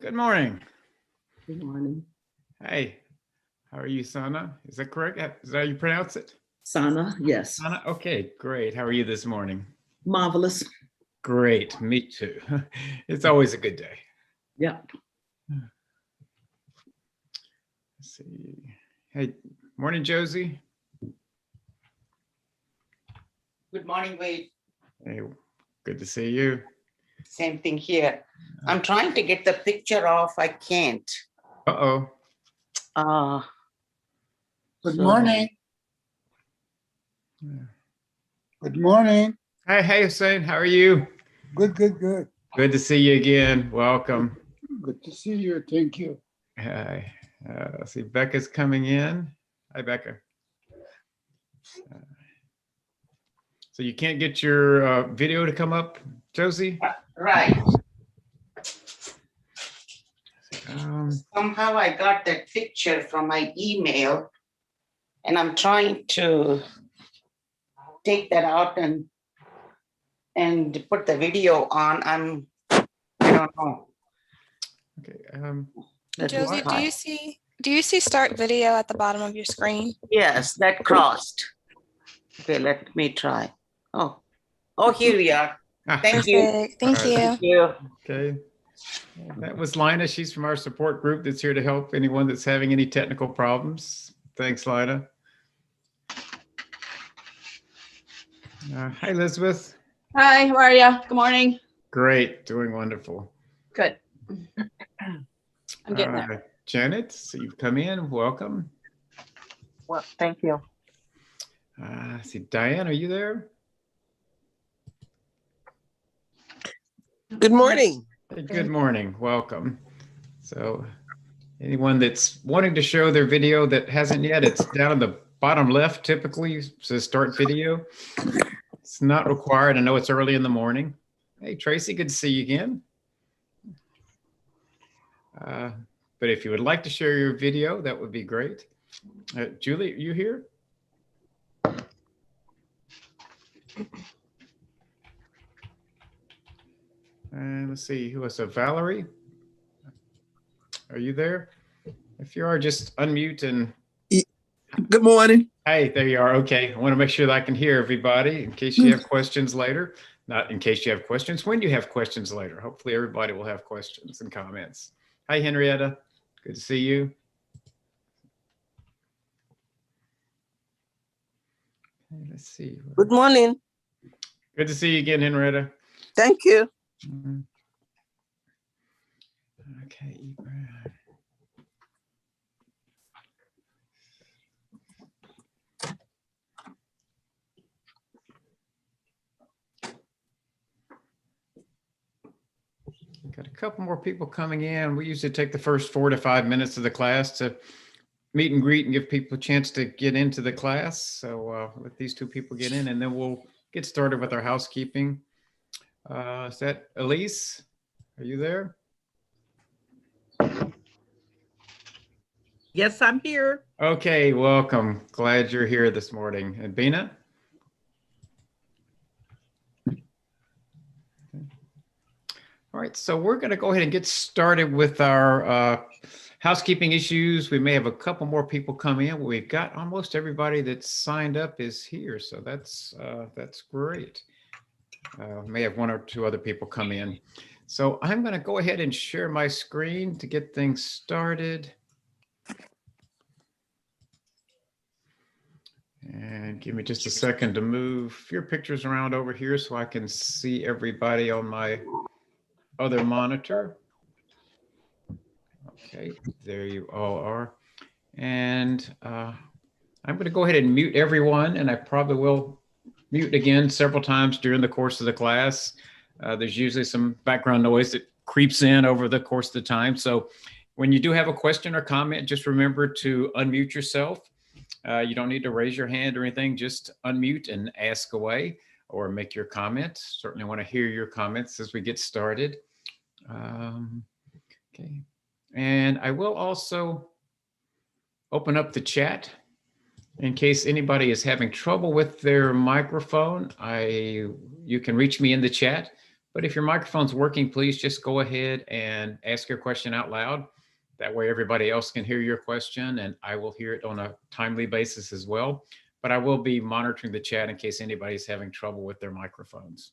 Good morning. Good morning. Hey, how are you, Sana? Is that correct? Is that how you pronounce it? Sana, yes. Sana? Okay, great. How are you this morning? Marvelous. Great, me too. It's always a good day. Yeah. Let's see. Hey, morning, Josie. Good morning, Wade. Hey, good to see you. Same thing here. I'm trying to get the picture off. I can't. Uh-oh. Good So- morning. Yeah. Good morning. Hey, Hussein, how are you? Good, good, good. Good to see you again. Welcome. Good to see you. Thank you. Hi. Let's see, Becca's coming in. Hi, Becca. So you can't get your video to come up, Josie? Right. Um, Somehow I got that picture from my email and I'm trying to take that out and put the video on. I don't know. okay. That's Josie, why. do you see start video at the bottom of your screen? Yes, that crossed. Okay, let me try. Oh, here we are. Thank you. Perfect. Thank All right. you. Thank you. Okay. That was Lina. She's from our support group that's here to help anyone that's having any technical problems. Thanks, Lina. Hi, Elizabeth. Hi, how are you? Good morning. Great. Doing wonderful. Good. I'm getting there. Janet, so you've come in. Welcome. Well, thank you. See, Diane, are you there? Good morning. Hey, good morning. Welcome. So anyone that's wanting to show their video that hasn't yet, it's down in the bottom left, typically says start video. It's not required. I know it's early in the morning. Hey, Tracy, good to see you again. But if you would like to share your video, that would be great. Julie, are you here? And let's see, who was Valerie? Are you there? If you are, just unmute and. Good morning. Hey, there you are. Okay. I want to make sure that I can hear everybody in case you have questions later. Not in case you have questions, when you have questions later. Hopefully everybody will have questions and comments. Hi, Henrietta. Good to see you. Okay, let's see. Good morning. Good to see you again, Henrietta. Thank you. Mhm. Okay. Got a couple more people coming in. We usually take the first 4 to 5 minutes of the class to meet and greet and give people a chance to get into the class. So let these two people get in and then we'll get started with our housekeeping. Is that Elise? Are you there? Yes, I'm here. Okay, welcome. Glad you're here this morning. And Bina? All right, so we're going to go ahead and get started with our housekeeping issues. We may have a couple more people come in. We've got almost everybody that's signed up is here, so that's great. May have 1 or 2 other people come in. So I'm going to go ahead and share my screen to get things started. And give me just a second to move your pictures around over here so I can see everybody on my other monitor. Okay, there you all are. And I'm going to go ahead and mute everyone, and I probably will mute again several times during the course of the class. There's usually some background noise that creeps in over the course of the time. So when you do have a question or comment, just remember to unmute yourself. You don't need to raise your hand or anything, just unmute and ask away or make your comment. Certainly want to hear your comments as we get started. Okay, and I will also open up the chat in case anybody is having trouble with their microphone. You can reach me in the chat, But if your microphone's working, please just go ahead and ask your question out loud. That way everybody else can hear your question and I will hear it on a timely basis as well. But I will be monitoring the chat in case anybody's having trouble with their microphones.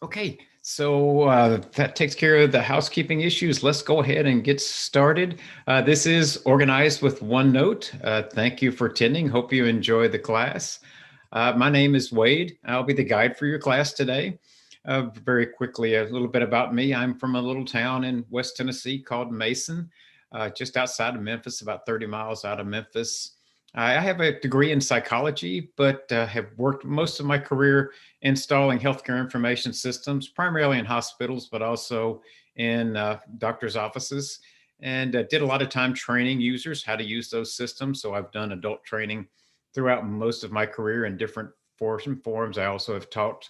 Okay, so that takes care of the housekeeping issues. Let's go ahead and get started. This is organized with OneNote. Thank you for attending. Hope you enjoy the class. My name is Wade. I'll be the guide for your class today. Very quickly, a little bit about me. I'm from a little town in West Tennessee called Mason, just outside of Memphis, about 30 miles out of Memphis. I have a degree in psychology, but have worked most of my career installing healthcare information systems, primarily in hospitals, but also in doctors' offices, and did a lot of time training users how to use those systems. So I've done adult training throughout most of my career in different forms. I also have taught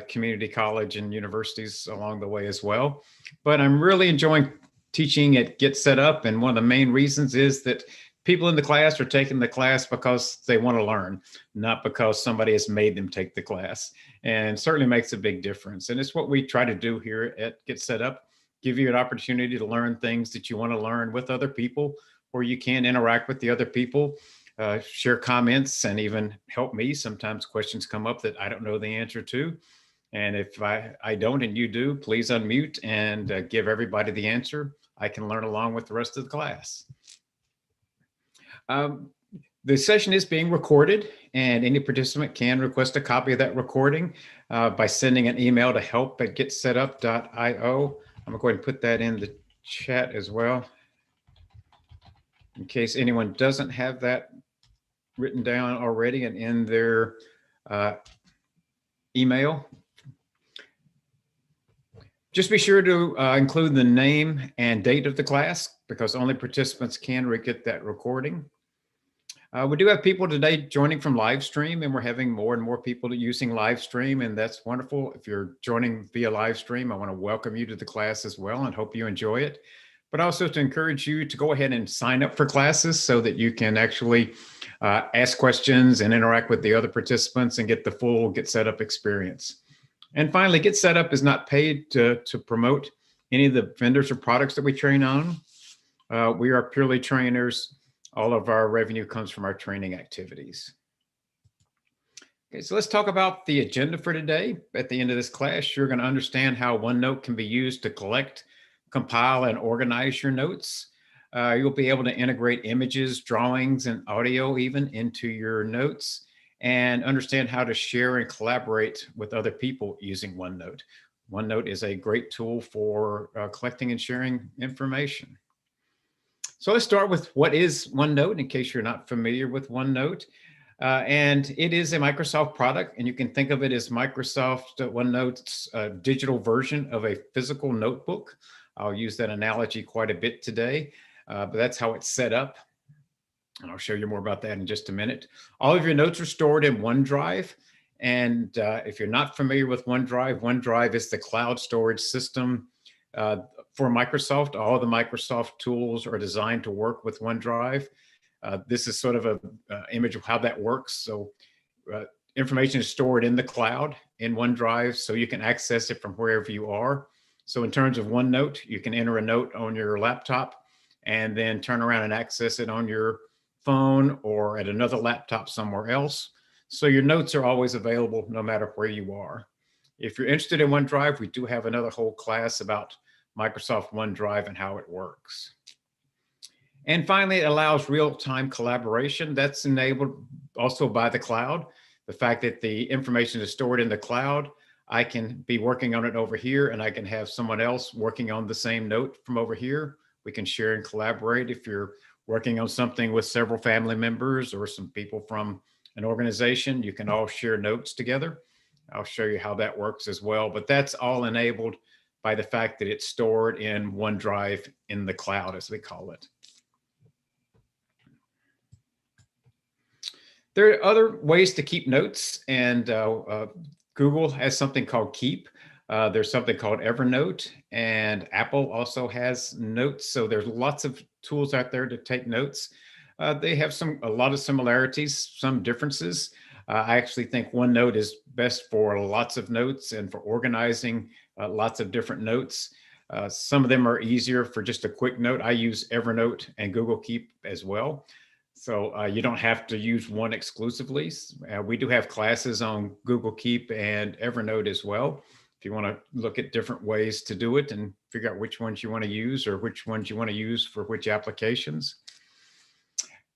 community college and universities along the way as well. But I'm really enjoying teaching at Get Set Up. And one of the main reasons is that people in the class are taking the class because they want to learn, not because somebody has made them take the class. And certainly makes a big difference. And it's what we try to do here at Get Set Up, give you an opportunity to learn things that you want to learn with other people, where you can interact with the other people, share comments, and even help me. Sometimes questions come up that I don't know the answer to. And if I don't and you do, please unmute and give everybody the answer. I can learn along with the rest of the class. The session is being recorded, and any participant can request a copy of that recording by sending an email to help@getsetup.io. I'm going to go ahead and put that in the chat as well, in case anyone doesn't have that written down already and in their email. Just be sure to include the name and date of the class, because only participants can get that recording. We do have people today joining from live stream, and we're having more and more people using live stream, and that's wonderful. If you're joining via live stream, I want to welcome you to the class as well and hope you enjoy it. But also to encourage you to go ahead and sign up for classes so that you can actually ask questions and interact with the other participants and get the full Get Set Up experience. And finally, Get Set Up is not paid to promote any of the vendors or products that we train on. We are purely trainers. All of our revenue comes from our training activities. Okay, so let's talk about the agenda for today. At the end of this class, you're going to understand how OneNote can be used to collect, compile, and organize your notes. You'll be able to integrate images, drawings, and audio even into your notes, and understand how to share and collaborate with other people using OneNote. OneNote is a great tool for collecting and sharing information. So let's start with what is OneNote, in case you're not familiar with OneNote. And it is a Microsoft product, and you can think of it as Microsoft OneNote's digital version of a physical notebook. I'll use that analogy quite a bit today, but that's how it's set up. And I'll show you more about that in just a minute. All of your notes are stored in OneDrive. And if you're not familiar with OneDrive, OneDrive is the cloud storage system for Microsoft. All the Microsoft tools are designed to work with OneDrive. This is sort of an image of how that works. So information is stored in the cloud in OneDrive, so you can access it from wherever you are. So in terms of OneNote, you can enter a note on your laptop and then turn around and access it on your phone or at another laptop somewhere else. So your notes are always available no matter where you are. If you're interested in OneDrive, we do have another whole class about Microsoft OneDrive and how it works. And finally, it allows real-time collaboration. That's enabled also by the cloud. The fact that the information is stored in the cloud, I can be working on it over here and I can have someone else working on the same note from over here. We can share and collaborate. If you're working on something with several family members or some people from an organization, you can all share notes together. I'll show you how that works as well, but that's all enabled by the fact that it's stored in OneDrive in the cloud, as we call it. There are other ways to keep notes, and Google has something called Keep. There's something called Evernote, and Apple also has notes. So there's lots of tools out there to take notes. They have a lot of similarities, some differences. I actually think OneNote is best for lots of notes and for organizing lots of different notes. Some of them are easier for just a quick note. I use Evernote and Google Keep as well. So you don't have to use one exclusively. We do have classes on Google Keep and Evernote as well. If you want to look at different ways to do it and figure out which ones you want to use or which ones you want to use for which applications.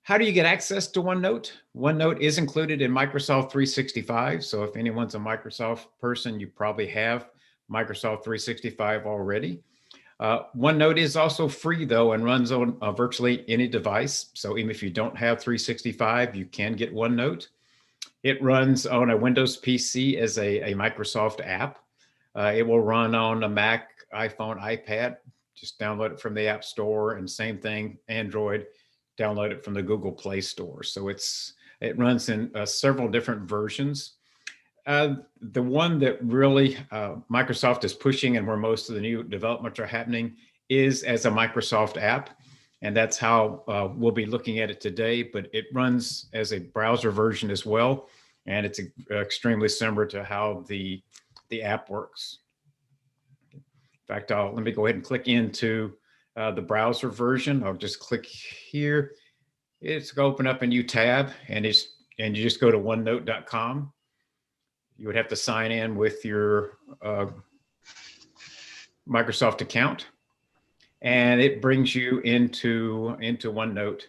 How do you get access to OneNote? OneNote is included in Microsoft 365. So if anyone's a Microsoft person, you probably have Microsoft 365 already. OneNote is also free though and runs on virtually any device. So even if you don't have 365, you can get OneNote. It runs on a Windows PC as a Microsoft app. It will run on a Mac, iPhone, iPad. Just download it from the App Store, and same thing, Android, download it from the Google Play Store. So it runs in several different versions. The one that really Microsoft is pushing and where most of the new developments are happening is as a Microsoft app. And that's how we'll be looking at it today, but it runs as a browser version as well. And it's extremely similar to how the app works. In fact, let me go ahead and click into the browser version. I'll just click here. It's going to open up a new tab, and you just go to onenote.com. You would have to sign in with your Microsoft account, and it brings you into OneNote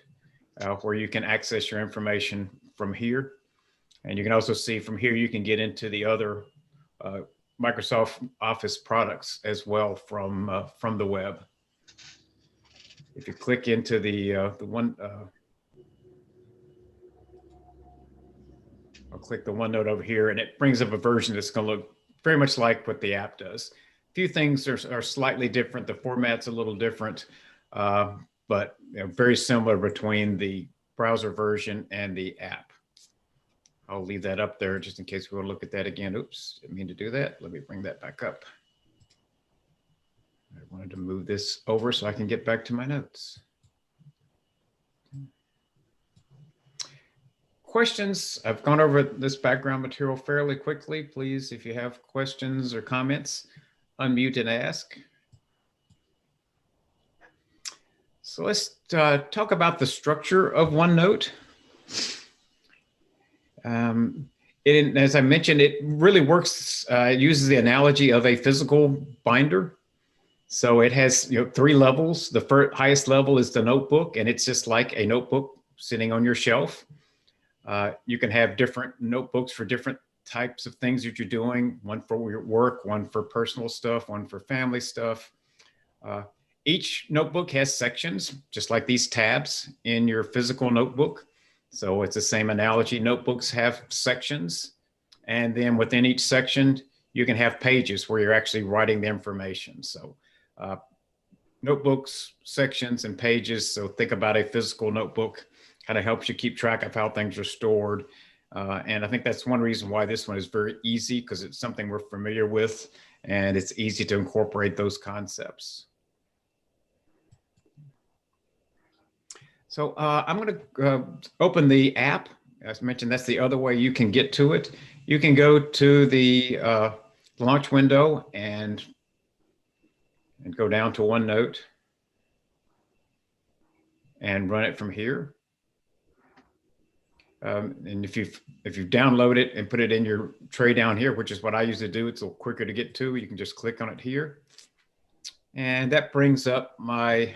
where you can access your information from here. And you can also see from here, you can get into the other Microsoft Office products as well from the web. If you click into I'll click the OneNote over here, and it brings up a version that's going to look very much like what the app does. A few things are slightly different. The format's a little different, but very similar between the browser version and the app. I'll leave that up there just in case we want to look at that again. Oops, didn't mean to do that. Let me bring that back up. I wanted to move this over so I can get back to my notes. Questions? I've gone over this background material fairly quickly. Please, if you have questions or comments, unmute and ask. So let's talk about the structure of OneNote. As I mentioned, it really works, it uses the analogy of a physical binder. So it has 3 levels. The highest level is the notebook, and it's just like a notebook sitting on your shelf. You can have different notebooks for different types of things that you're doing, one for your work, one for personal stuff, one for family stuff. Each notebook has sections, just like these tabs in your physical notebook. So it's the same analogy. Notebooks have sections, and then within each section, you can have pages where you're actually writing the information. So notebooks, sections, and pages. So think about a physical notebook. Kind of helps you keep track of how things are stored. And I think that's one reason why this one is very easy, because it's something we're familiar with, and it's easy to incorporate those concepts. So I'm going to open the app. As mentioned, that's the other way you can get to it. You can go to the launch window and go down to OneNote and run it from here. And if you download it and put it in your tray down here, which is what I usually do, it's a little quicker to get to. You can just click on it here. And that brings up my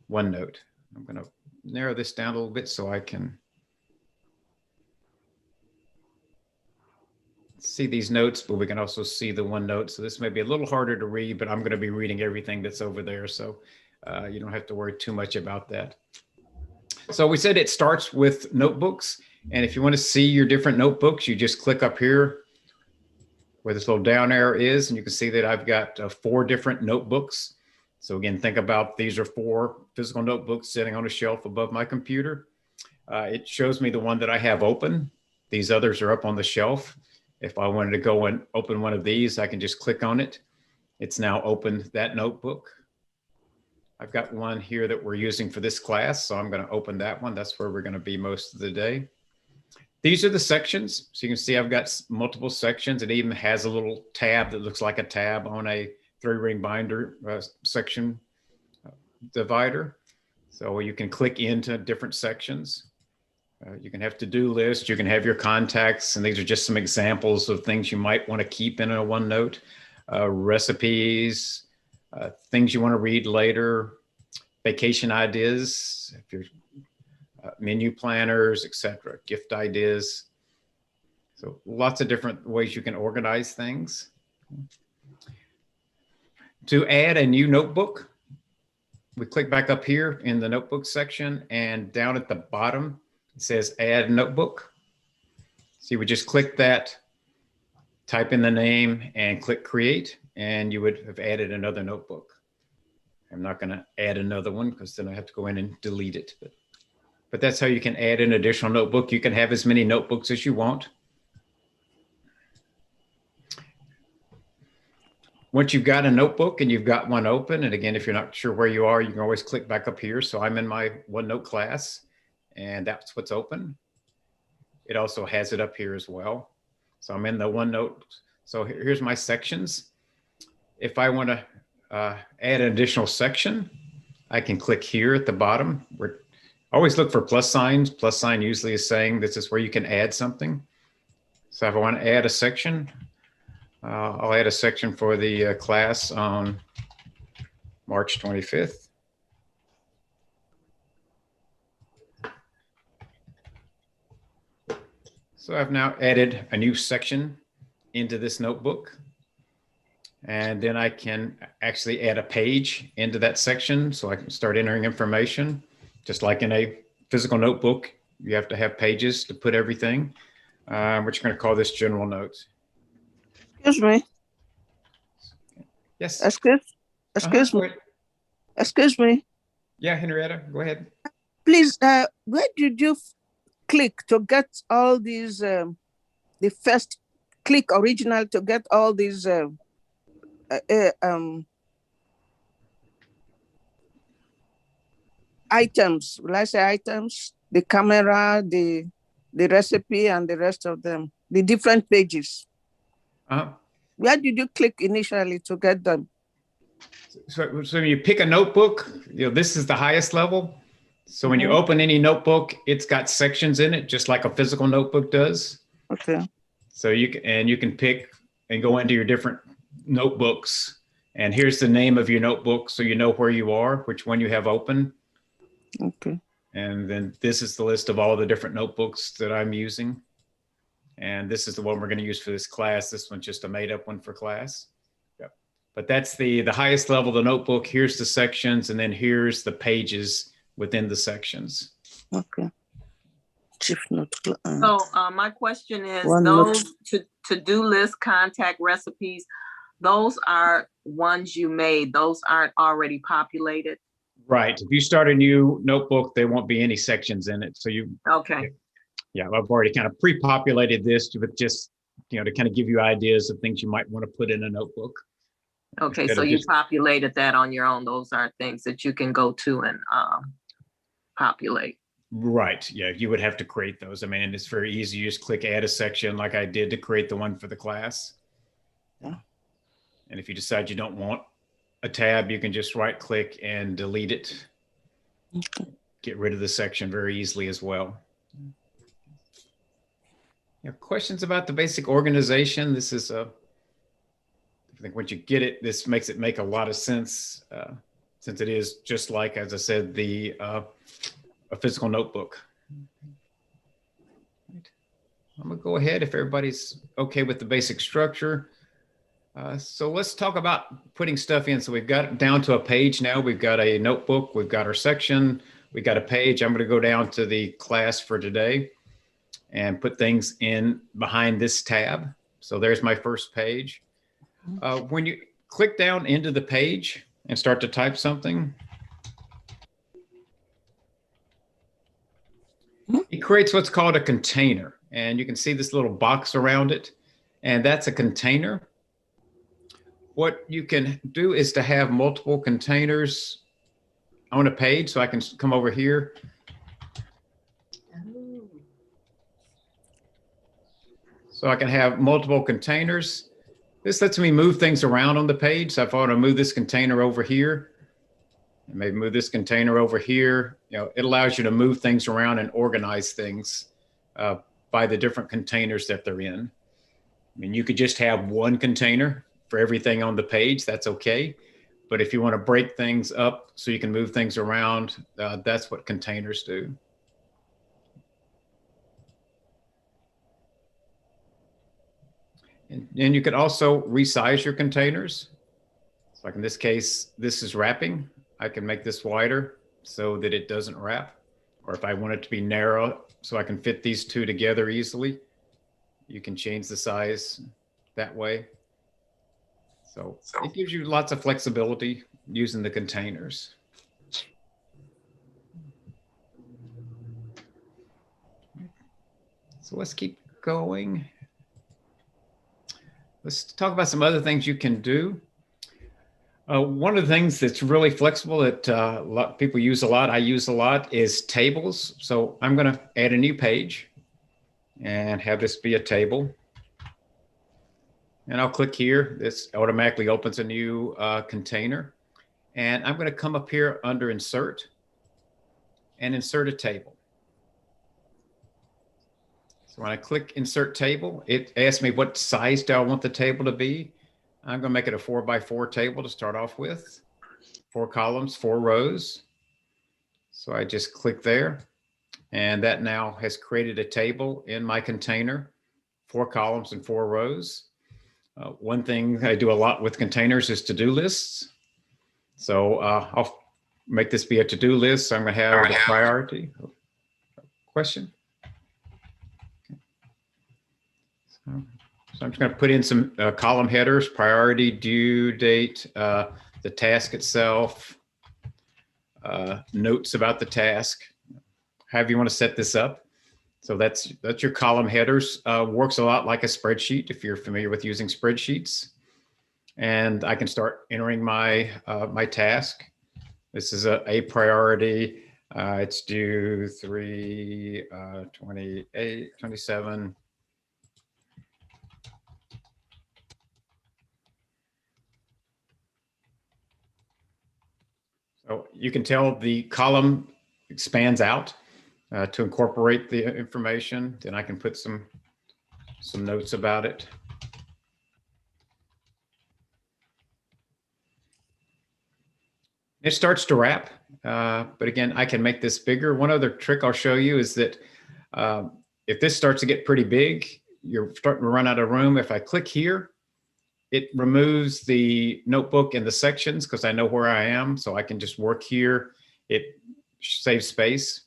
OneNote. I'm going to narrow this down a little bit so I can see these notes, but we can also see the OneNote. So this may be a little harder to read, but I'm going to be reading everything that's over there. So you don't have to worry too much about that. So we said it starts with notebooks. And if you want to see your different notebooks, you just click up here where this little down arrow is, and you can see that I've got 4 different notebooks. So again, think about these are 4 physical notebooks sitting on a shelf above my computer. It shows me the one that I have open. These others are up on the shelf. If I wanted to go and open one of these, I can just click on it. It's now opened that notebook. I've got one here that we're using for this class, so I'm going to open that one. That's where we're going to be most of the day. These are the sections. So you can see I've got multiple sections. It even has a little tab that looks like a tab on a 3-ring binder section divider. So you can click into different sections. You can have to-do list, you can have your contacts, and these are just some examples of things you might want to keep in a OneNote. Recipes, things you want to read later, vacation ideas, if you're menu planners, etc., gift ideas. So lots of different ways you can organize things. To add a new notebook, we click back up here in the notebook section, and down at the bottom, it says add notebook. So you would just click that, type in the name and click create, and you would have added another notebook. I'm not going to add another one because then I have to go in and delete it. But that's how you can add an additional notebook. You can have as many notebooks as you want. Once you've got a notebook and you've got one open, and again, if you're not sure where you are, you can always click back up here. So I'm in my OneNote class, and that's what's open. It also has it up here as well. So I'm in the OneNote. So here's my sections. If I want to add an additional section, I can click here at the bottom. Always look for plus signs. Plus sign usually is saying this is where you can add something. So if I want to add a section, I'll add a section for the class on March 25th. So I've now added a new section into this notebook. And then I can actually add a page into that section so I can start entering information. Just like in a physical notebook, you have to have pages to put everything. We're just going to call this general notes. Excuse me. Yes. Excuse me. Excuse me. Yeah, Henrietta, go ahead. Please, where did you click to get all these, the first click original to get all these items? Will I say items? The camera, the recipe, and the rest of them, the different pages. Where did you click initially to get them? So when you pick a notebook, this is the highest level. So when you open any notebook, it's got sections in it, just like a physical notebook does. Okay. So you can pick and go into your different notebooks. And here's the name of your notebook, so you know where you are, which one you have open. Okay. And then this is the list of all the different notebooks that I'm using. And this is the one we're going to use for this class. This one's just a made up one for class. Yep. But that's the highest level of the notebook. Here's the sections, and then here's the pages within the sections. Okay. Chief note. So my question is, One those to-do list, contact recipes, those are ones you made. Those aren't already populated. Right. If you start a new notebook, there won't be any sections in it. So Okay. Yeah, I've already kind of pre-populated this with just, to kind of give you ideas of things you might want to put in a notebook. Okay, Instead so of you just- populated that on your own. Those aren't things that you can go to and populate. Right. Yeah, you would have to create those. I mean, it's very easy. You just click add a section like I did to create the one for the class. Yeah. And if you decide you don't want a tab, you can just right click and delete it. Okay. Get rid of the section very easily as well. Questions about the basic organization? This is I think once you get it, this makes it make a lot of sense since it is just like, as I said, a physical notebook. I'm gonna go ahead if everybody's okay with the basic structure. So let's talk about putting stuff in. So we've got it down to a page now. We've got a notebook, we've got our section, we've got a page. I'm gonna go down to the class for today and put things in behind this tab. So there's my first page. When you click down into the page and start to type something, it creates what's called a container. And you can see this little box around it, and that's a container. What you can do is to have multiple containers on a page. So I can come over here. So I can have multiple containers. This lets me move things around on the page. So if I want to move this container over here, and maybe move this container over here, it allows you to move things around and organize things by the different containers that they're in. I mean, you could just have one container for everything on the page. That's okay. But if you want to break things up so you can move things around, that's what containers do. And you could also resize your containers. So like in this case, this is wrapping. I can make this wider so that it doesn't wrap. Or if I want it to be narrow so I can fit these two together easily, you can change the size that way. So it gives you lots of flexibility using the containers. So let's keep going. Let's talk about some other things you can do. One of the things that's really flexible that a lot of people use a lot, I use a lot, is tables. So I'm going to add a new page and have this be a table. And I'll click here. This automatically opens a new container. And I'm going to come up here under Insert and insert a table. So when I click Insert Table, it asks me what size do I want the table to be. I'm going to make it a 4x4 table to start off with. 4 columns, 4 rows. So I just click there. And that now has created a table in my container, 4 columns and 4 rows. One thing I do a lot with containers is to-do lists. So I'll make this be a to-do list. So I'm going to have the priority. Question? So I'm just going to put in some column headers: priority, due date, the task itself, notes about the task, however you want to set this up. So that's your column headers. Works a lot like a spreadsheet if you're familiar with using spreadsheets. And I can start entering my my task. This is a priority. It's due 3/28/27. So you can tell the column expands out to incorporate the information. Then I can put some notes about it. It starts to wrap, but again, I can make this bigger. One other trick I'll show you is that if this starts to get pretty big, you're starting to run out of room. If I click here, it removes the notebook and the sections because I know where I am, so I can just work here. It saves space.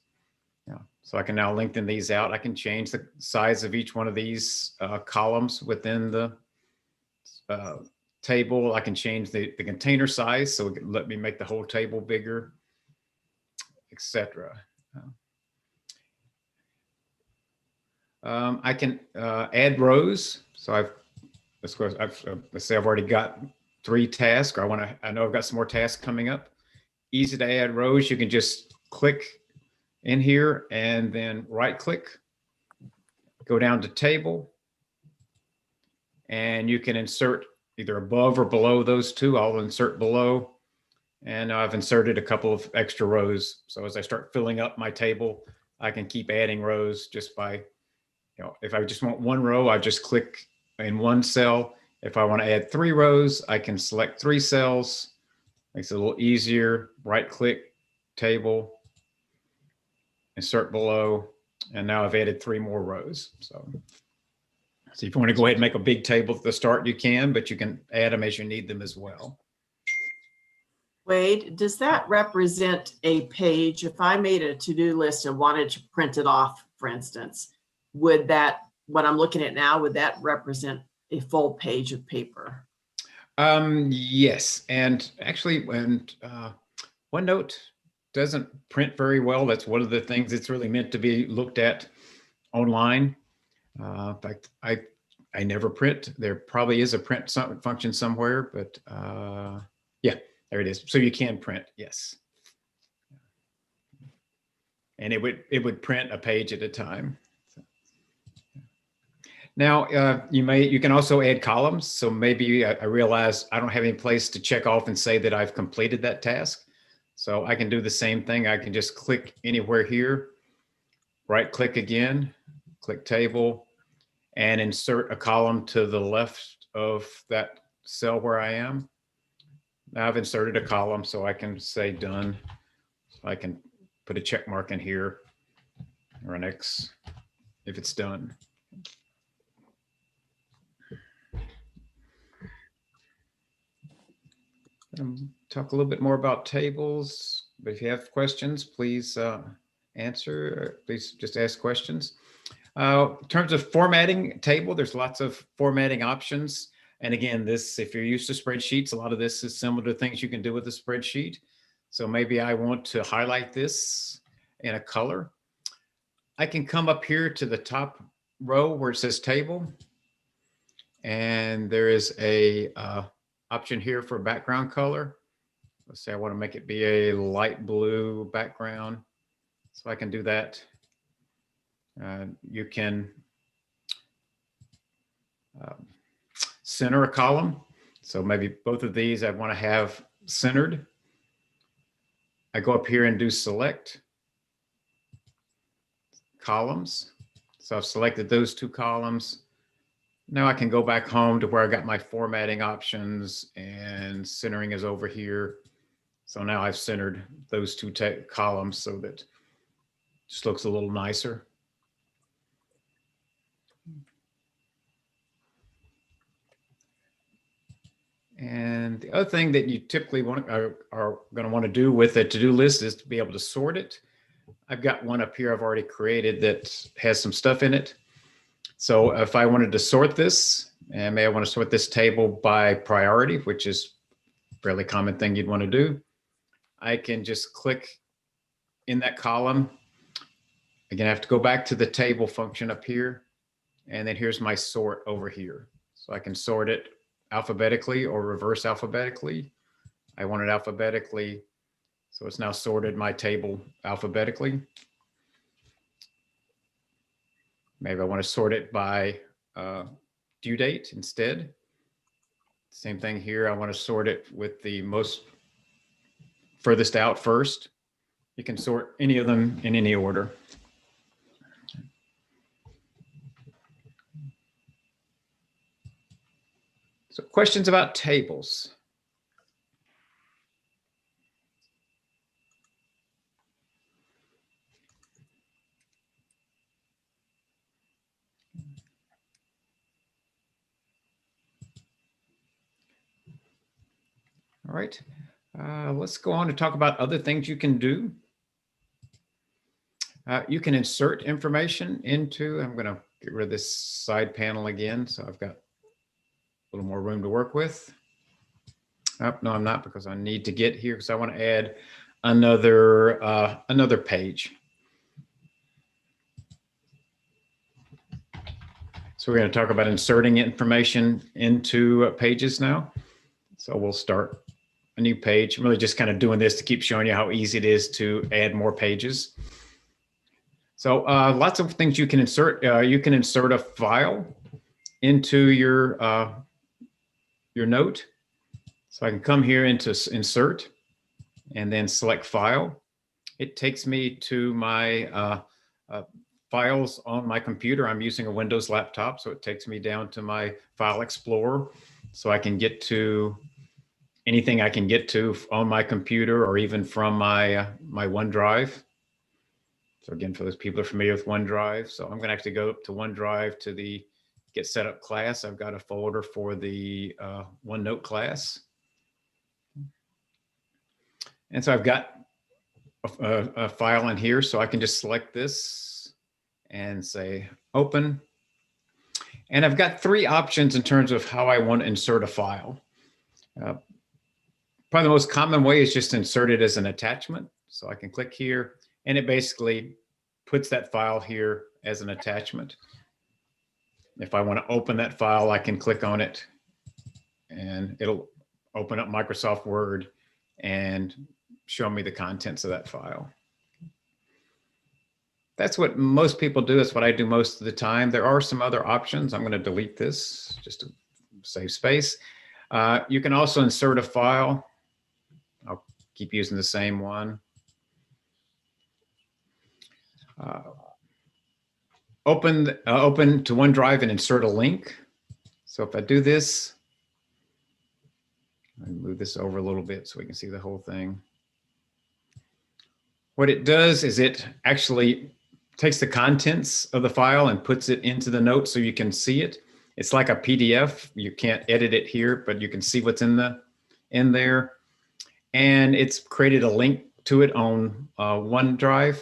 So I can now lengthen these out. I can change the size of each one of these columns within the table. I can change the container size, so it can let me make the whole table bigger, etc. I can add rows. So let's say I've already got 3 tasks, or I know I've got some more tasks coming up. Easy to add rows. You can just click in here and then right click, go down to table, and you can insert either above or below those 2. I'll insert below, and I've inserted a couple of extra rows. So as I start filling up my table, I can keep adding rows just by, if I just want 1 row, I just click in 1 cell. If I want to add 3 rows, I can select 3 cells. Makes it a little easier. Right click, table, insert below, and now I've added 3 more rows. So if you want to go ahead and make a big table at the start, you can, but you can add them as you need them as well. Wade, does that represent a page? If I made a to-do list and wanted to print it off, for instance, would that, what I'm looking at now, would that represent a full page of paper? Yes, and actually, when OneNote doesn't print very well, that's one of the things it's really meant to be looked at online. In fact, I never print. There probably is a print function somewhere, but yeah, there it is. So you can print, yes. And it would print a page at a time. Now, you can also add columns. So maybe I realize I don't have any place to check off and say that I've completed that task. So I can do the same thing. I can just click anywhere here, right click again, click table, and insert a column to the left of that cell where I am. Now I've inserted a column, so I can say done. So I can put a check mark in here or an X if it's done. Talk a little bit more about tables, but if you have questions, please answer. Please just ask questions. In terms of formatting table, there's lots of formatting options. And again, this, if you're used to spreadsheets, a lot of this is similar to things you can do with a spreadsheet. So maybe I want to highlight this in a color. I can come up here to the top row where it says table. And there is a option here for background color. Let's say I want to make it be a light blue background. So I can do that. You can center a column. So maybe both of these I want to have centered. I go up here and do select columns. So I've selected those two columns. Now I can go back home to where I got my formatting options, and centering is over here. So now I've centered those two columns so that it just looks a little nicer. And the other thing that you typically are going to want to do with a to-do list is to be able to sort it. I've got one up here I've already created that has some stuff in it. So if I wanted to sort this, and maybe I want to sort this table by priority, which is a fairly common thing you'd want to do, I can just click in that column. Again, I have to go back to the table function up here. And then here's my sort over here. So I can sort it alphabetically or reverse alphabetically. I want it alphabetically. So it's now sorted my table alphabetically. Maybe I want to sort it by due date instead. Same thing here. I want to sort it with the most furthest out first. You can sort any of them in any order. So questions about tables? All right, let's go on to talk about other things you can do. You can insert information into, I'm going to get rid of this side panel again, so I've got a little more room to work with. Oh, no, I'm not, because I need to get here because I want to add another page. So we're going to talk about inserting information into pages now. So we'll start a new page. I'm really just kind of doing this to keep showing you how easy it is to add more pages. So lots of things you can insert. You can insert a file into your note. So I can come here into insert and then select file. It takes me to my files on my computer. I'm using a Windows laptop, so it takes me down to my file explorer, so I can get to anything I can get to on my computer or even from my OneDrive. So again, for those people who are familiar with OneDrive, so I'm going to actually go up to OneDrive to the Get Set Up class. I've got a folder for the OneNote class. And so I've got a file in here, so I can just select this and say open. And I've got three options in terms of how I want to insert a file. Probably the most common way is just insert it as an attachment. So I can click here and it basically puts that file here as an attachment. If I want to open that file, I can click on it and it'll open up Microsoft Word and show me the contents of that file. that's what most people do. That's what I do most of the time. There are some other options. I'm going to delete this just to save space. You can also insert a file. I'll keep using the same one. Open to OneDrive and insert a link. So if I do this, I move this over a little bit so we can see the whole thing. What it does is it actually takes the contents of the file and puts it into the note so you can see it. It's like a PDF. You can't edit it here, but you can see what's in there. And it's created a link to it on OneDrive.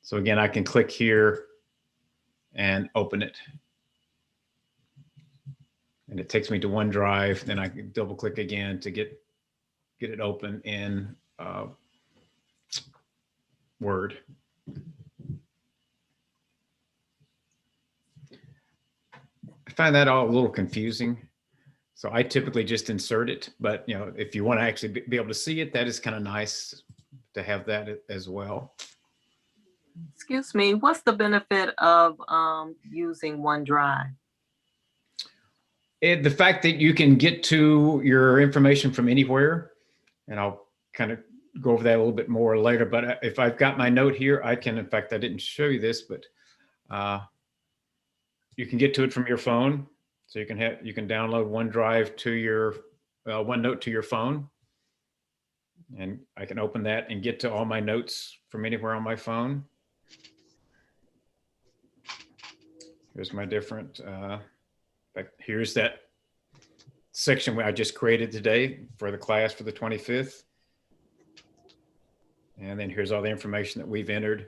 So again, I can click here and open it. And it takes me to OneDrive. Then I can double click again to get it open in Word. I find that all a little confusing. So I typically just insert it, but you know, if you want to actually be able to see it, that is kind of nice to have that as well. Excuse me, what's the benefit of using OneDrive? The fact that you can get to your information from anywhere, and I'll kind of go over that a little bit more later, but if I've got my note here, I can, in fact, I didn't show you this, but you can get to it from your phone. So you can download OneDrive to your OneNote to your phone. And I can open that and get to all my notes from anywhere on my phone. Here's my different, here's that section where I just created today for the class for the 25th. And then here's all the information that we've entered.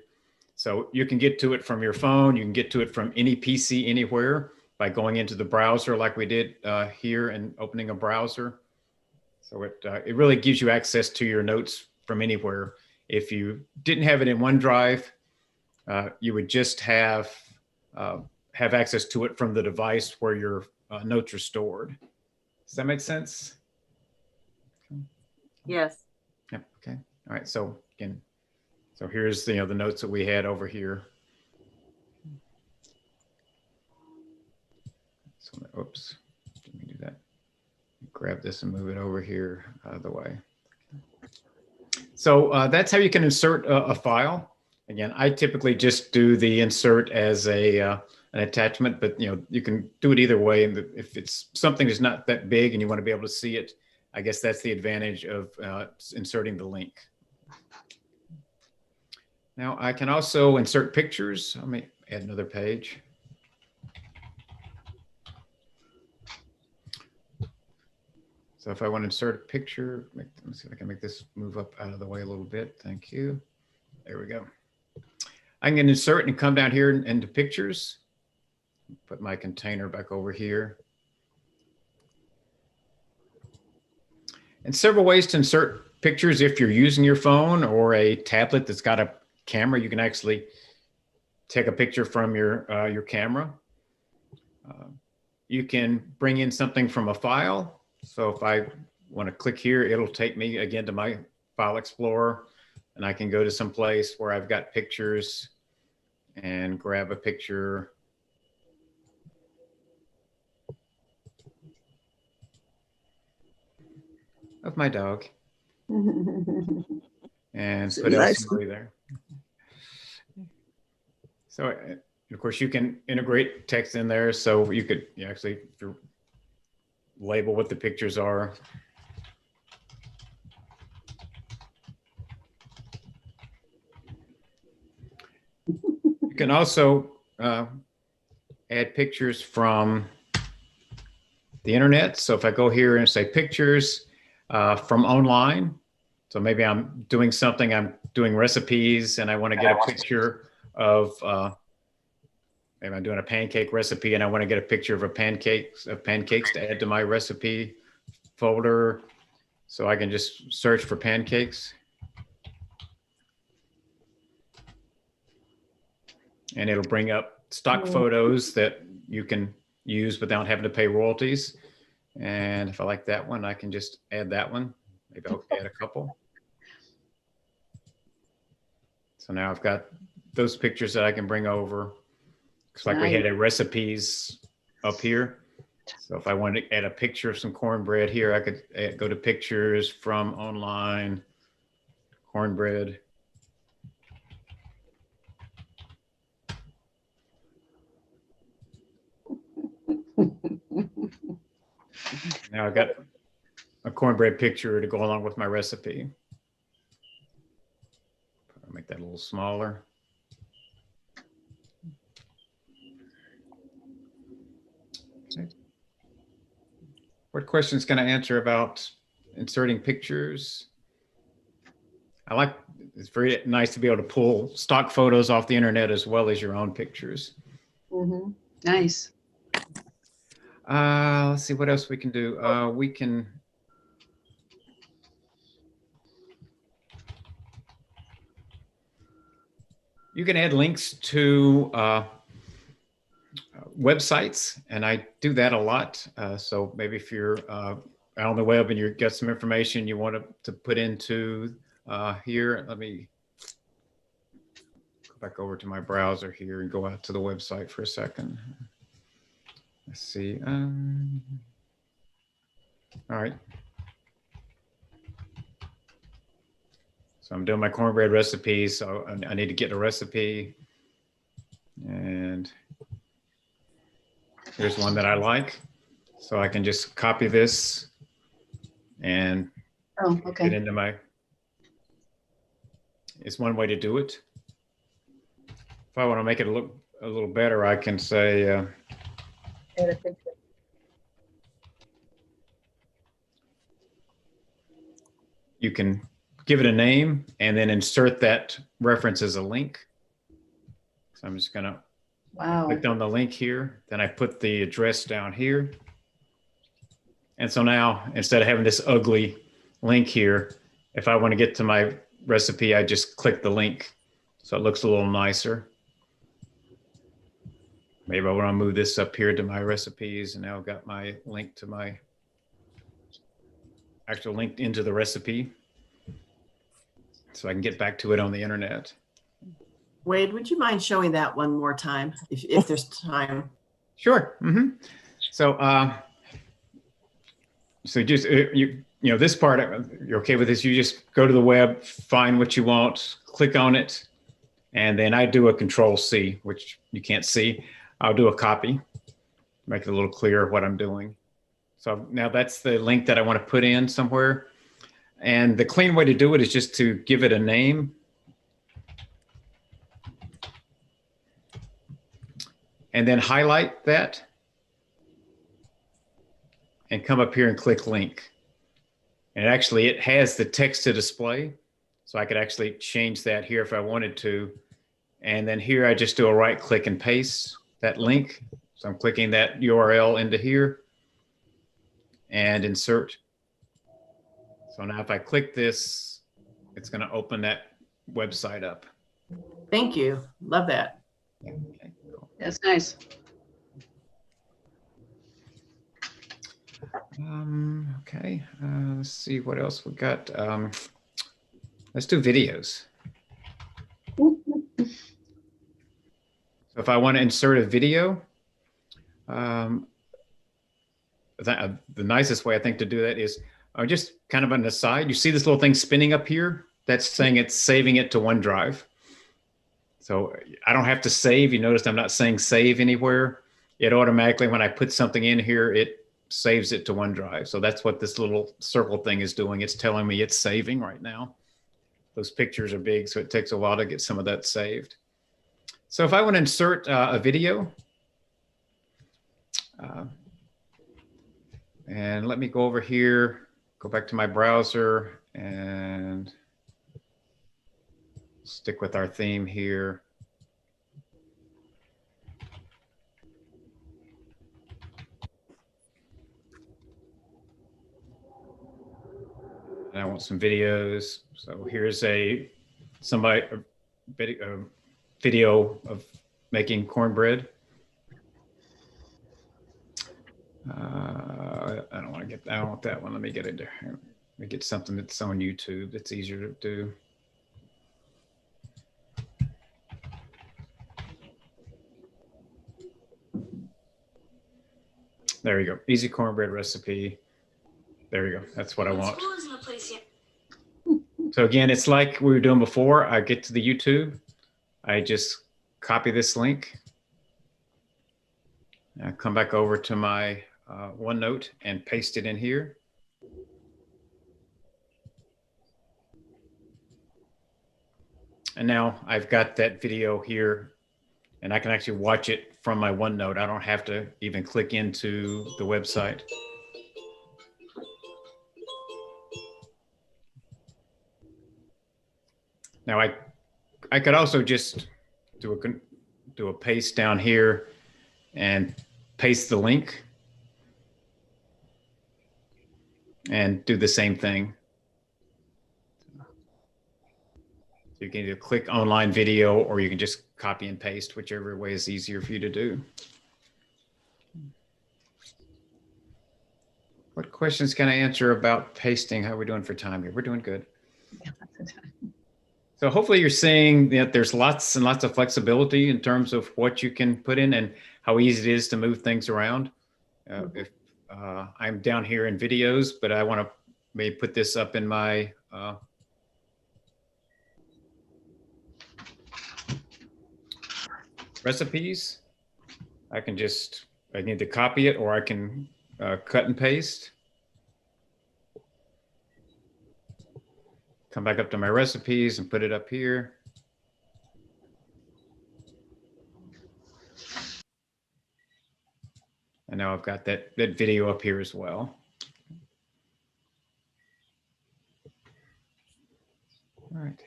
So you can get to it from your phone. You can get to it from any PC anywhere by going into the browser like we did here and opening a browser. So it really gives you access to your notes from anywhere. If you didn't have it in OneDrive, you would just have access to it from the device where your notes are stored. Does that make sense? Yes. Yep. Okay. All right. So again, so here's the notes that we had over here. So, oops, let me do that. Grab this and move it over here out of the way. So that's how you can insert a file. Again, I typically just do the insert as an attachment, but you can do it either way. And if it's something that's not that big and you want to be able to see it, I guess that's the advantage of inserting the link. Now I can also insert pictures. Let me add another page. So if I want to insert a picture, let me see if I can make this move up out of the way a little bit. Thank you. There we go. I can insert and come down here into pictures. Put my container back over here. And several ways to insert pictures. If you're using your phone or a tablet that's got a camera, you can actually take a picture from your camera. You can bring in something from a file. So if I want to click here, it'll take me again to my file explorer, and I can go to some place where I've got pictures and grab a picture. Of my dog. And put LCD there. So of course you can integrate text in there. So you could actually label what the pictures are. You can also add pictures from the internet. So if I go here and say pictures from online, so maybe I'm doing something, I'm doing recipes and I want to get a picture of, maybe I'm doing a pancake recipe and I want to get a picture of pancakes to add to my recipe folder. So I can just search for pancakes. And it'll bring up stock photos that you can use without having to pay royalties. And if I like that one, I can just add that one. Maybe I'll add a couple. So now I've got those pictures that I can bring over. Looks like we had a recipes up here. So if I wanted to add a picture of some cornbread here, I could go to pictures from online, cornbread. Now I've got a cornbread picture to go along with my recipe. I'll make that a little smaller. Okay. What questions can I answer about inserting pictures? It's very nice to be able to pull stock photos off the internet as well as your own pictures. Mhm. Nice. Let's see what else we can do. You can add links to websites, and I do that a lot. So maybe if you're out on the web and you get some information you want to put into here, let me go back over to my browser here and go out to the website for a second. Let's see. All right. So I'm doing my cornbread recipe. So I need to get a recipe. And here's one that I like. So I can just copy this and get into my, it's one way to do it. If I want to make it look a little better, I can say, Add a picture. you can give it a name and then insert that reference as a link. So I'm just gonna click on the link here. Then I put the address down here. And so now, instead of having this ugly link here, if I want to get to my recipe, I just click the link. So it looks a little nicer. Maybe I want to move this up here to my recipes, and now I've got my link to my actual link into the recipe. So I can get back to it on the internet. Wade, would you mind showing that one more time, if there's time? Sure. Mm-hmm. So just, you know, this part, you're okay with this. You just go to the web, find what you want, click on it. And then I do a Control-C, which you can't see. I'll do a copy, make it a little clearer what I'm doing. So now that's the link that I want to put in somewhere. And the clean way to do it is just to give it a name. And then highlight that. And come up here and click link. And actually it has the text to display. So I could actually change that here if I wanted to. And then here I just do a right click and paste that link. So I'm clicking that URL into here and insert. So now if I click this, it's going to open that website up. Thank you. Love that. Okay, cool. That's nice. Okay, let's see what else we got. Let's do videos. So if I want to insert a video, the nicest way I think to do that is just kind of on the side. You see this little thing spinning up here? That's saying it's saving it to OneDrive. So I don't have to save. You noticed I'm not saying save anywhere. It automatically, when I put something in here, it saves it to OneDrive. So that's what this little circle thing is doing. It's telling me it's saving right now. Those pictures are big, so it takes a while to get some of that saved. So if I want to insert a video, and let me go over here, go back to my browser and stick with our theme here. And I want some videos. So here's a video of making cornbread. I don't want to get, I don't want that one. Let me get it there. Let me get something that's on YouTube that's easier to do. There you go. Easy cornbread recipe. There you go. That's what I want. So again, it's like we were doing before. I get to the YouTube. I just copy this link. I come back over to my OneNote and paste it in here. And now I've got that video here and I can actually watch it from my OneNote. I don't have to even click into the website. Now I could also just do a paste down here and paste the link and do the same thing. So you can either click online video or you can just copy and paste, whichever way is easier for you to do. What questions can I answer about pasting? How are we doing for time here? We're doing good. So hopefully you're seeing that there's lots and lots of flexibility in terms of what you can put in and how easy it is to move things around. If I'm down here in videos, but I want to maybe put this up in my recipes. I can either copy it or I can cut and paste. Come back up to my recipes and put it up here. And now I've got that video up here as well. All right.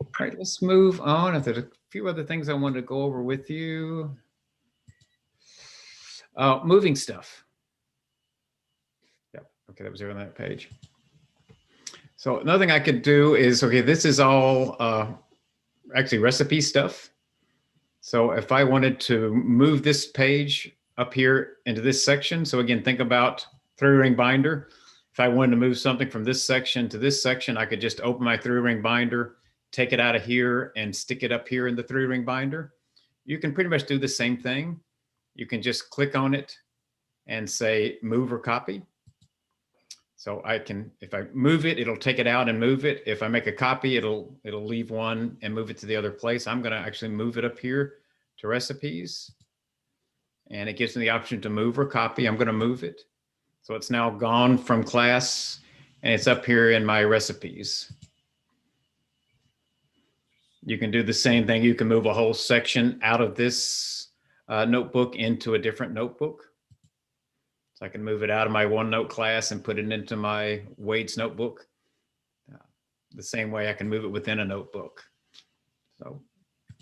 All right, let's move on. There's a few other things I wanted to go over with you. Moving stuff. Yeah, okay, that was there on that page. So another thing I could do is, okay, this is all actually recipe stuff. So if I wanted to move this page up here into this section, so again, think about 3-ring binder. If I wanted to move something from this section to this section, I could just open my 3-ring binder, take it out of here and stick it up here in the 3-ring binder. You can pretty much do the same thing. You can just click on it and say move or copy. So I can, if I move it, it'll take it out and move it. If I make a copy, it'll leave one and move it to the other place. I'm going to actually move it up here to recipes. And it gives me the option to move or copy. I'm going to move it. So it's now gone from class and it's up here in my recipes. You can do the same thing. You can move a whole section out of this notebook into a different notebook. So I can move it out of my OneNote class and put it into my Wade's notebook. The same way I can move it within a notebook. So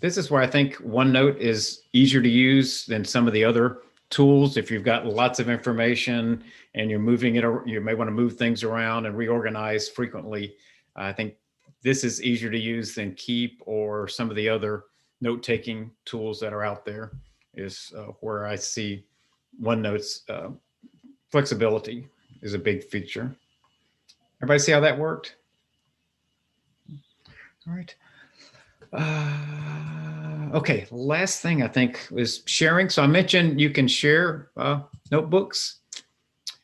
this is where I think OneNote is easier to use than some of the other tools. If you've got lots of information and you're moving it, or you may want to move things around and reorganize frequently. I think this is easier to use than Keep or some of the other note-taking tools that are out there, is where I see OneNote's flexibility is a big feature. Everybody see how that worked? All right. Okay, last thing I think was sharing. So I mentioned you can share notebooks.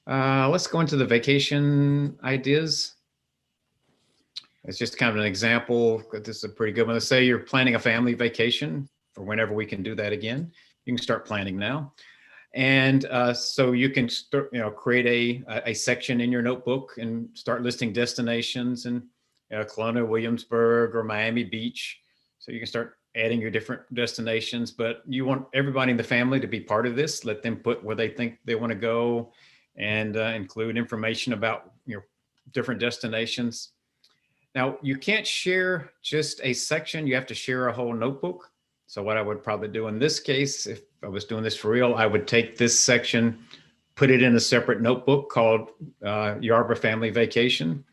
Let's go into the vacation ideas. It's just kind of an example. This is a pretty good one. Let's say you're planning a family vacation, or whenever we can do that again. You can start planning now. And so you can start, create a section in your notebook and start listing destinations in Kelowna, Williamsburg, or Miami Beach. So you can start adding your different destinations, but you want everybody in the family to be part of this. Let them put where they think they want to go, and include information about different destinations. Now, you can't share just a section. You have to share a whole notebook. So what I would probably do in this case, if I was doing this for real, I would take this section, put it in a separate notebook called Yarborough Family Vacation,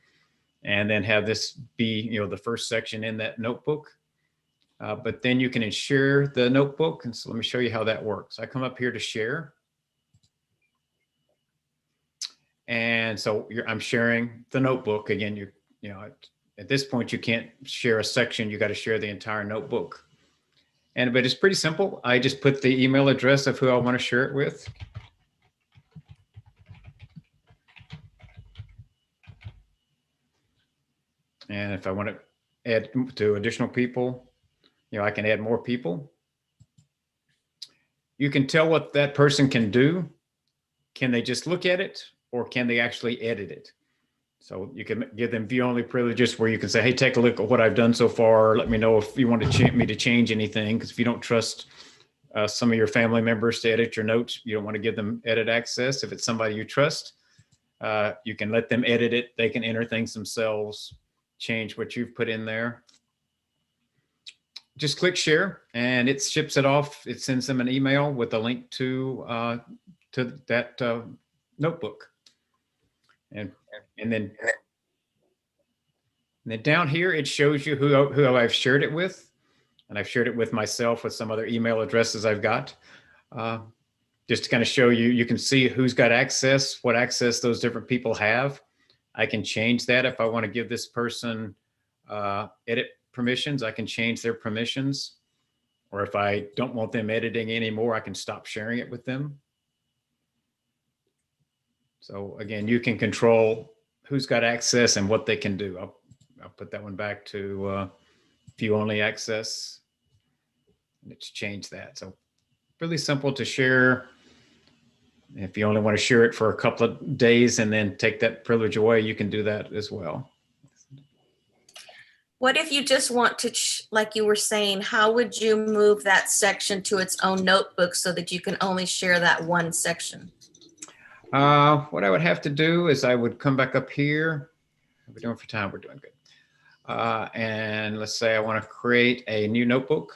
and then have this be the first section in that notebook. But then you can share the notebook. And so let me show you how that works. I come up here to share. And so I'm sharing the notebook. Again, at this point, you can't share a section. You got to share the entire notebook. But it's pretty simple. I just put the email address of who I want to share it with. And if I want to add to additional people, I can add more people. You can tell what that person can do. Can they just look at it, or can they actually edit it? So you can give them view only privileges where you can say, hey, take a look at what I've done so far. Let me know if you want me to change anything. Because if you don't trust some of your family members to edit your notes, you don't want to give them edit access. If it's somebody you trust, you can let them edit it. They can enter things themselves, change what you've put in there. Just click share and it ships it off. It sends them an email with a link to that notebook. And then down here, it shows you who I've shared it with. And I've shared it with myself with some other email addresses I've got. Just to kind of show you, you can see who's got access, what access those different people have. I can change that if I want to give this person edit permissions. I can change their permissions. Or if I don't want them editing anymore, I can stop sharing it with them. So again, you can control who's got access and what they can do. I'll put that one back to view only access. And it's changed that. So really simple to share. If you only want to share it for a couple of days and then take that privilege away, you can do that as well. What if you just want to, like you were saying, how would you move that section to its own notebook so that you can only share that one section? What I would have to do is I would come back up here. How are we doing for time? We're doing good. And let's say I want to create a new notebook.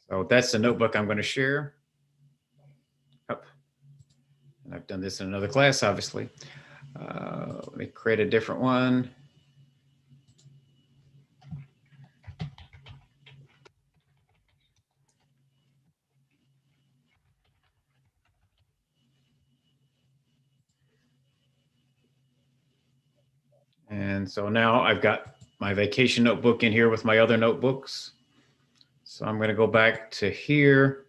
So that's the notebook I'm going to share. And I've done this in another class, obviously. Let me create a different one. And so now I've got my vacation notebook in here with my other notebooks. So I'm going to go back to here,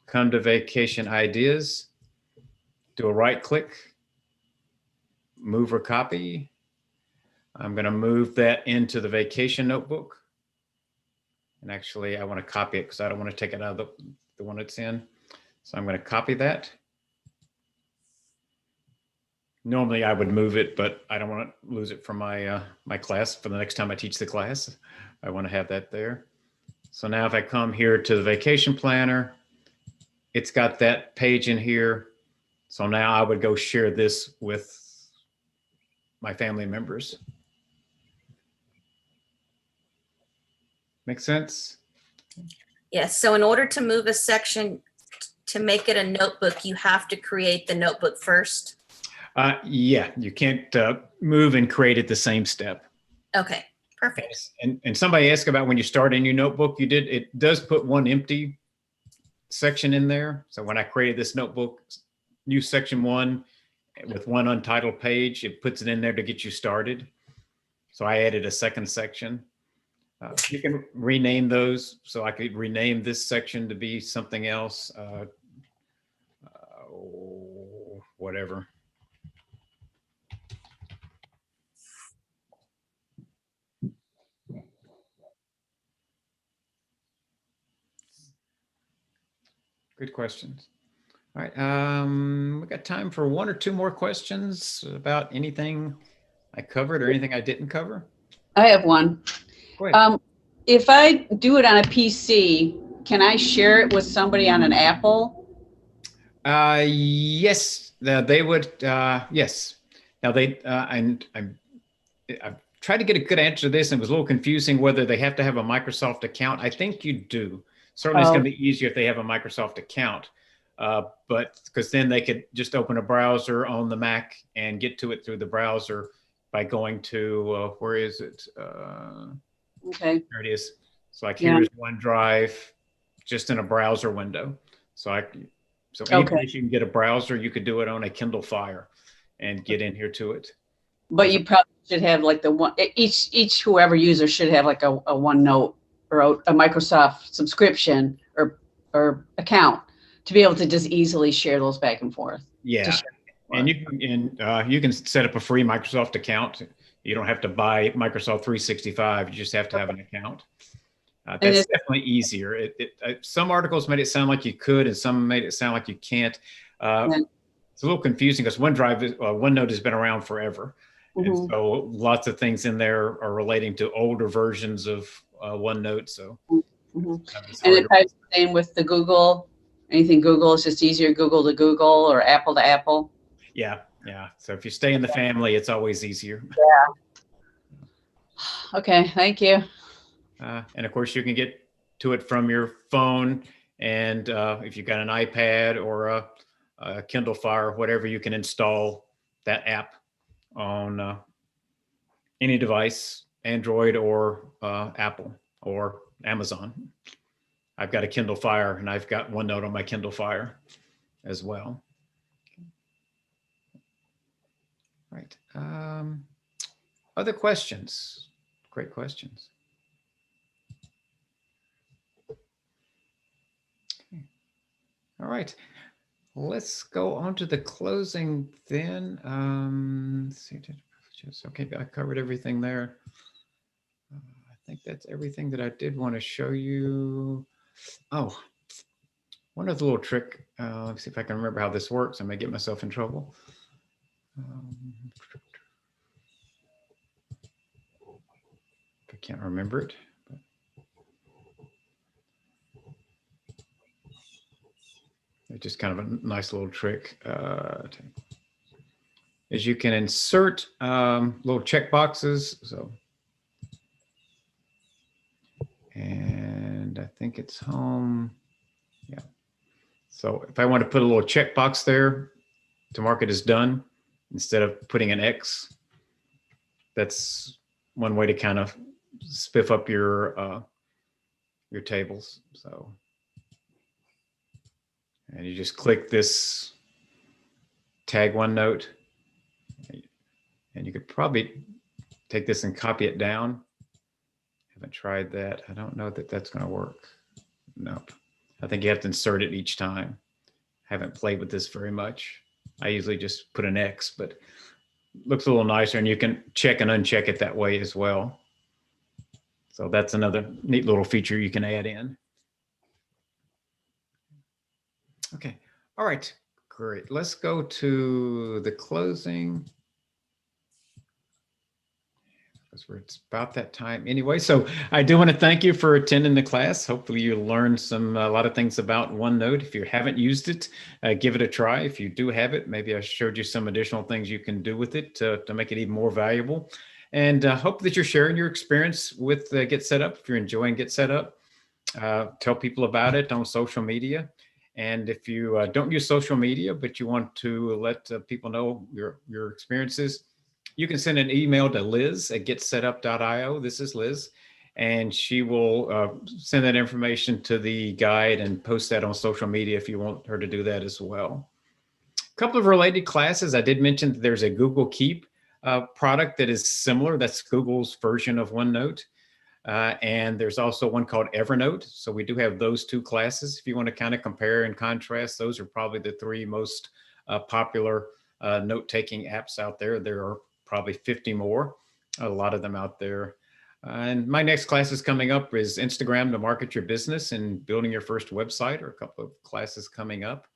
come to vacation ideas, do a right click, move or copy. I'm going to move that into the vacation notebook. And actually I want to copy it because I don't want to take it out of the one it's in. So I'm going to copy that. Normally I would move it, but I don't want to lose it from my my class for the next time I teach the class. I want to have that there. So now if I come here to the vacation planner, it's got that page in here. So now I would go share this with my family members. Make sense? Yes. So in order to move a section to make it a notebook, you have to create the notebook first. Yeah, you can't move and create at the same step. Okay, perfect. And somebody asked about when you start a new notebook, it does put one empty section in there. So when I created this notebook, new section 1 with one untitled page, it puts it in there to get you started. So I added a second section. You can rename those. So I could rename this section to be something else, whatever. Good questions. All right, we got time for one or two more questions about anything I covered or anything I didn't cover. I have one. Go ahead. If I do it on a PC, can I share it with somebody on an Apple? Yes, they would. Yes. Now I've tried to get a good answer to this, and it was a little confusing whether they have to have a Microsoft account. I think you do. Certainly, it's going to be easier if they have a Microsoft account, but because then they could just open a browser on the Mac and get to it through the browser by going to where is it? Okay. There it is. So like here's OneDrive, just in a browser window. So any place you can get a browser, you could do it on a Kindle Fire and get in here to it. But you probably should have like each whoever user should have like a OneNote or a Microsoft subscription or account to be able to just easily share those back and forth. Yeah. And you can set up a free Microsoft account. You don't have to buy Microsoft 365. You just have to have an account. That's definitely easier. Some articles made it sound like you could, and some made it sound like you can't. It's a little confusing because OneNote has been around forever. And so lots of things in there are relating to older versions of OneNote. So, and it types the same with the Google. Anything Google, it's just easier Google to Google or Apple to Apple. Yeah. So if you stay in the family, it's always easier. Yeah. Okay, thank you. And of course, you can get to it from your phone. And if you've got an iPad or a Kindle Fire, whatever, you can install that app on any device, Android or Apple or Amazon. I've got a Kindle Fire and I've got OneNote on my Kindle Fire as well. Right. Other questions? Great questions. Okay. All right. Let's go on to the closing then. Let's see. Okay, I covered everything there. I think that's everything that I did want to show you. Oh, one other little trick. Let's see if I can remember how this works. I may get myself in trouble. I can't remember it. But it's just kind of a nice little trick. Is you can insert little check boxes. So, and I think it's home. Yeah. So if I want to put a little check box there to mark it as done, instead of putting an X, that's one way to kind of spiff up your tables. So, and you just click this tag OneNote, and you could probably take this and copy it down. Haven't tried that. I don't know that that's going to work. Nope. I think you have to insert it each time. Haven't played with this very much. I usually just put an X, but looks a little nicer, and you can check and uncheck it that way as well. So that's another neat little feature you can add in. Okay. All right. Great. Let's go to the closing. It's about that time anyway. So I do want to thank you for attending the class. Hopefully you learned a lot of things about OneNote. If you haven't used it, give it a try. If you do have it, maybe I showed you some additional things you can do with it to make it even more valuable. And hope that you're sharing your experience with Get Set Up. If you're enjoying Get Set Up, tell people about it on social media. And if you don't use social media, but you want to let people know your experiences, you can send an email to liz@getsetup.io. This is Liz, and she will send that information to the guide and post that on social media if you want her to do that as well. A couple of related classes. I did mention that there's a Google Keep product that is similar. That's Google's version of OneNote. And there's also one called Evernote. So we do have those two classes. If you want to kind of compare and contrast, those are probably the three most popular note-taking apps out there. There are probably 50 more, a lot of them out there. And my next class is coming up is Instagram to market your business and building your first website, or a couple of classes coming up.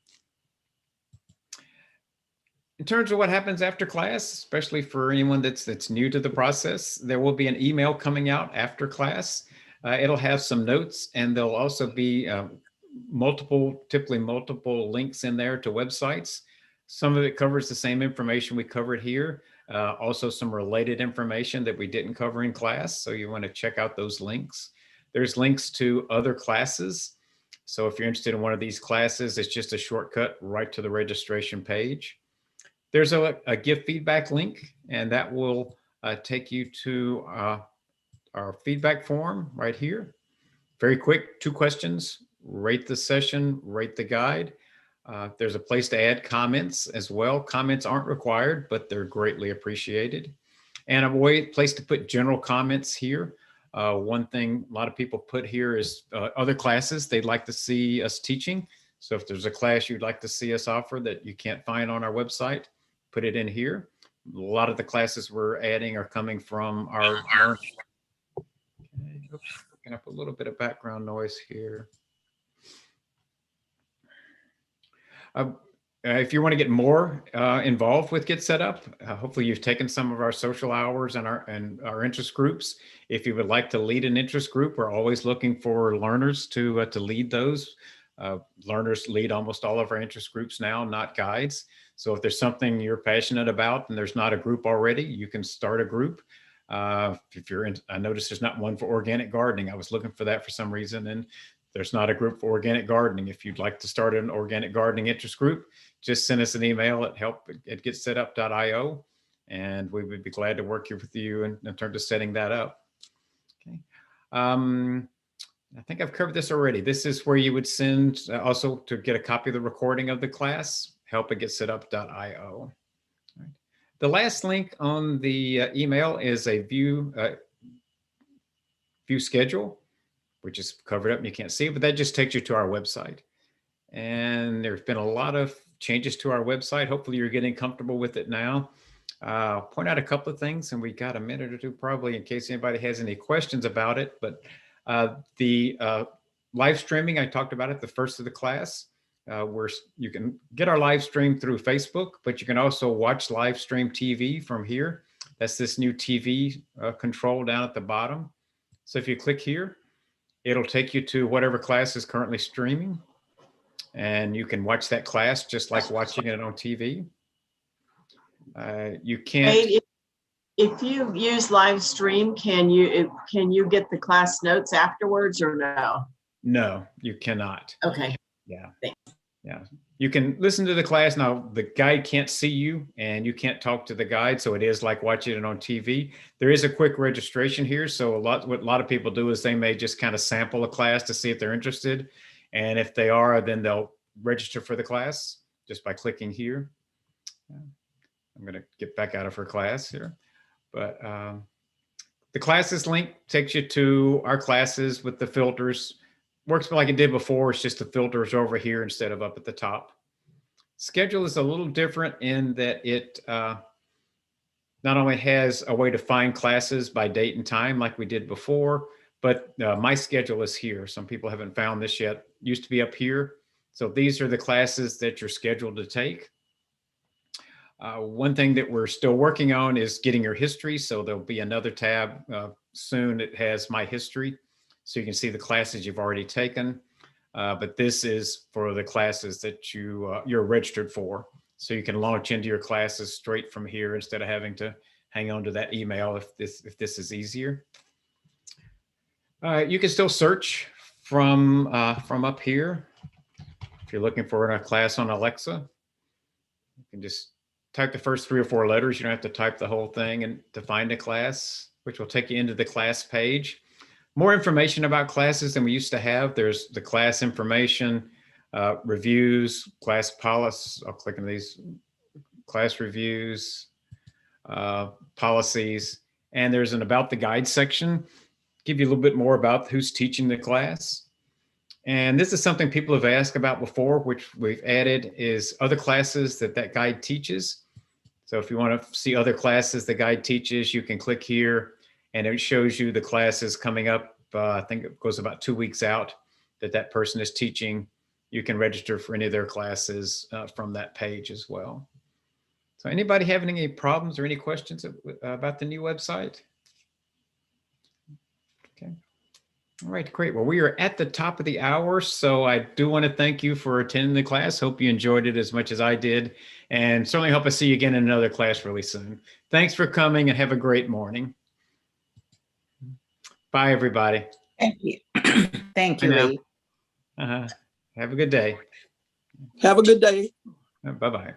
In terms of what happens after class, especially for anyone that's new to the process, there will be an email coming out after class. It'll have some notes, and there'll also be typically multiple links in there to websites. Some of it covers the same information we covered here. Also some related information that we didn't cover in class. So you want to check out those links. There's links to other classes. So if you're interested in one of these classes, it's just a shortcut right to the registration page. There's a give feedback link, and that will take you to our feedback form right here. Very quick, 2 questions: rate the session, rate the guide. There's a place to add comments as well. Comments aren't required, but they're greatly appreciated. And a place to put general comments here. One thing a lot of people put here is other classes they'd like to see us teaching. So if there's a class you'd like to see us offer that you can't find on our website, put it in here. A lot of the classes we're adding are coming from our learning. Okay, oops, picking up a little bit of background noise here. If you want to get more involved with Get Set Up, hopefully you've taken some of our social hours and our interest groups. If you would like to lead an interest group, we're always looking for learners to lead those. Learners lead almost all of our interest groups now, not guides. So if there's something you're passionate about and there's not a group already, you can start a group. If you're in, I noticed there's not one for organic gardening. I was looking for that for some reason, and there's not a group for organic gardening. If you'd like to start an organic gardening interest group, just send us an email at help@getsetup.io, and we would be glad to work with you in terms of setting that up. Okay. I think I've covered this already. This is where you would send also to get a copy of the recording of the class, help@getsetup.io. Right. The last link on the email is a view schedule, which is covered up and you can't see it, but that just takes you to our website. And there's been a lot of changes to our website. Hopefully you're getting comfortable with it now. I'll point out a couple of things, and we got a minute or two probably in case anybody has any questions about it. But the live streaming, I talked about it the first of the class, where you can get our live stream through Facebook, but you can also watch live stream TV from here. That's this new TV control down at the bottom. So if you click here, it'll take you to whatever class is currently streaming, and you can watch that class just like watching it on TV. You can't. Wait, if you use live stream, can you get the class notes afterwards or no? No, you cannot. Okay. Yeah. Thanks. Yeah. You can listen to the class. Now, the guide can't see you and you can't talk to the guide. So it is like watching it on TV. There is a quick registration here. So what a lot of people do is they may just kind of sample a class to see if they're interested. And if they are, then they'll register for the class just by clicking here. I'm going to get back out of her class here. But the classes link takes you to our classes with the filters. Works like it did before. It's just the filters over here instead of up at the top. Schedule is a little different in that it not only has a way to find classes by date and time like we did before, but my schedule is here. Some people haven't found this yet. It used to be up here. So these are the classes that you're scheduled to take. One thing that we're still working on is getting your history. So there'll be another tab soon that has my history. So you can see the classes you've already taken, but this is for the classes that you're registered for. So you can launch into your classes straight from here instead of having to hang on to that email if this is easier. You can still search from up here. If you're looking for a class on Alexa, you can just type the first 3 or 4 letters. You don't have to type the whole thing and to find a class, which will take you into the class page. More information about classes than we used to have. There's the class information, reviews, class policy. I'll click on these class reviews, policies, and there's an about the guide section. Give you a little bit more about who's teaching the class. And this is something people have asked about before, which we've added is other classes that guide teaches. So if you want to see other classes the guide teaches, you can click here and it shows you the classes coming up. I think it goes about 2 weeks out that person is teaching. You can register for any of their classes from that page as well. So anybody having any problems or any questions about the new website? Okay. All right, great. Well, we are at the top of the hour, so I do want to thank you for attending the class. Hope you enjoyed it as much as I did, and certainly hope I see you again in another class really soon. Thanks for coming and have a great morning. Bye, everybody. Thank you. Thank you, Bye now. Lee. Have a good day. Have a good day. Bye-bye.